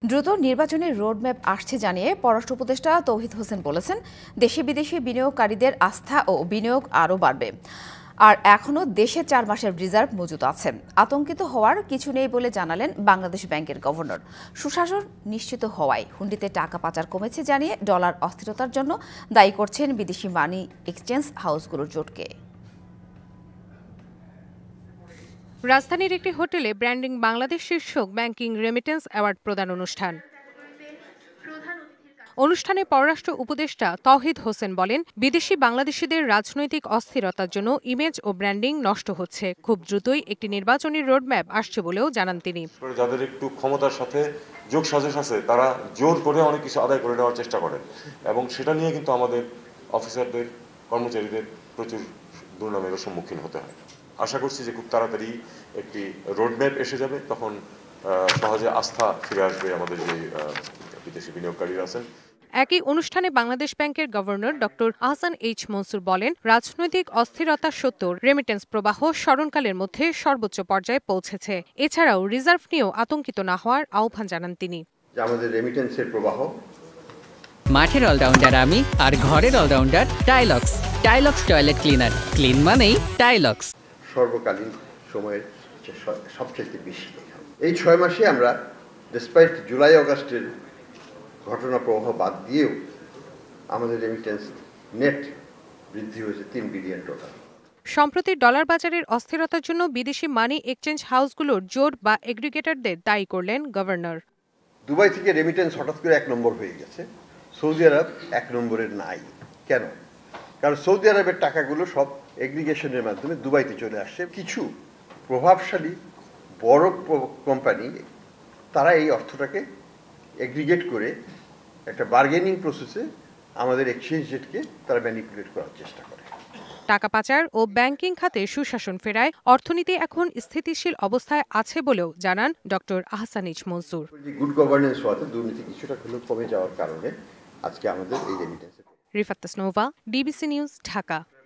দ্রুত নির্বাচনের রোডম্যাপ আসছে জানিয়ে পররাষ্ট্র উপদেষ্টা তৌহিদ হোসেন বলেছেন, দেশে বিদেশি বিনিয়োগকারীদের আস্থা ও বিনিয়োগ আরও বাড়বে। আর এখনও দেশে ৪ মাসের রিজার্ভ মজুত আছে। আতঙ্কিত হওয়ার কিছু নেই বলে জানালেন বাংলাদেশ ব্যাংকের গভর্নর। সুশাসন নিশ্চিত হওয়ায় হুন্ডিতে টাকা পাচার কমেছে জানিয়ে ডলার অস্থিরতার জন্য দায়ী করছেন বিদেশি মানি এক্সচেঞ্জ হাউসগুলোর জোটকে। রাজধানীর একটি হোটেলে ব্র্যান্ডিং বাংলাদেশ শীর্ষক ব্যাংকিং রেমিটেন্স অ্যাওয়ার্ড প্রদান অনুষ্ঠানে পররাষ্ট্র উপদেষ্টা তৌহিদ হোসেন বলেন, বিদেশি বাংলাদেশিদের রাজনৈতিক অস্থিরতার জন্য ইমেজ ও ব্র্যান্ডিং নষ্ট হচ্ছে। খুব দ্রুতই একটি নির্বাচনী রোডম্যাপ আসছে বলেও জানান তিনি। যাদের একটু ক্ষমতার সাথে যোগ সাজশ আছে তারা জোর করে অনেক কিছু আদায় করে নেওয়ার চেষ্টা করেন এবং সেটা নিয়ে কিন্তু আমাদের অফিসারদের কর্মচারীদের প্রচুর দুর্নামেরও সম্মুখীন হতে হয়। আশা করছি যে খুব তাড়াতাড়ি একটি রোডম্যাপ এসে যাবে, তখন সহজে আস্থা ফিরে আসবে আমাদের যে বিদেশি বিনিয়োগকারীরা আছেন। একই অনুষ্ঠানে বাংলাদেশ ব্যাংকের governor doctor Ahsan H Mansur বলেন, রাজনৈতিক অস্থিরতা সত্ত্বেও রেমিটেন্স প্রবাহ স্মরণকালের মধ্যে সর্বোচ্চ পর্যায়ে পৌঁছেছে। এছাড়াও রিজার্ভ নিয়েও আতঙ্কিত না হওয়ার আহ্বান জানান তিনি। আমাদের রেমিটেন্সের প্রবাহ, মাঠের অলরাউন্ডার আমি আর ঘরের allrounder Tylox. Tylox toilet cleaner, clean মানেই টাইলক্স। সর্বকালীন সময়ের সবচেয়ে বেশি। এই ৬ মাসে আমরা ডিসপাইট জুলাই আগস্টের ঘটনা প্রবাহ বাদ দিয়েও আমাদের রেমিটেন্স নেট বৃদ্ধি হয়েছে $3 বিলিয়ন। সম্প্রতি ডলার বাজারের অস্থিরতার জন্য বিদেশি মানি এক্সচেঞ্জ হাউসগুলোর জোট বা এগ্রিগেটরদের দায়ী করলেন গভর্নর। দুবাই থেকে রেমিটেন্স হঠাৎ করে ১ নম্বর হয়ে গেছে, সৌদি আরব ১ নম্বরের নাই। কেন? কারণ সৌদি আরবের টাকাগুলো সব এগ্রিগেশনের মাধ্যমে দুবাইতে চলে আসছে। কিছু প্রভাবশালী বড় কোম্পানি তারা এই অর্থটাকে এগ্রিগেট করে একটা বার্গেনিং প্রসেসে আমাদের এক্সচেঞ্জ রেটকে তারা ম্যানিপুলেট করার চেষ্টা করে। টাকা পাচার ও ব্যাংকিং খাতে সুশাসন ফেরায় অর্থনীতি এখন স্থিতিশীল অবস্থায় আছে বলেও জানান doctor Ahsan H Mansur. Good governance হওয়াতে দুর্নীতি কিছুটা হলেও কমে যাওয়ার কারণে আজকে আমাদের এই remittance. Rifat Tasnova, DBC news, Dhaka.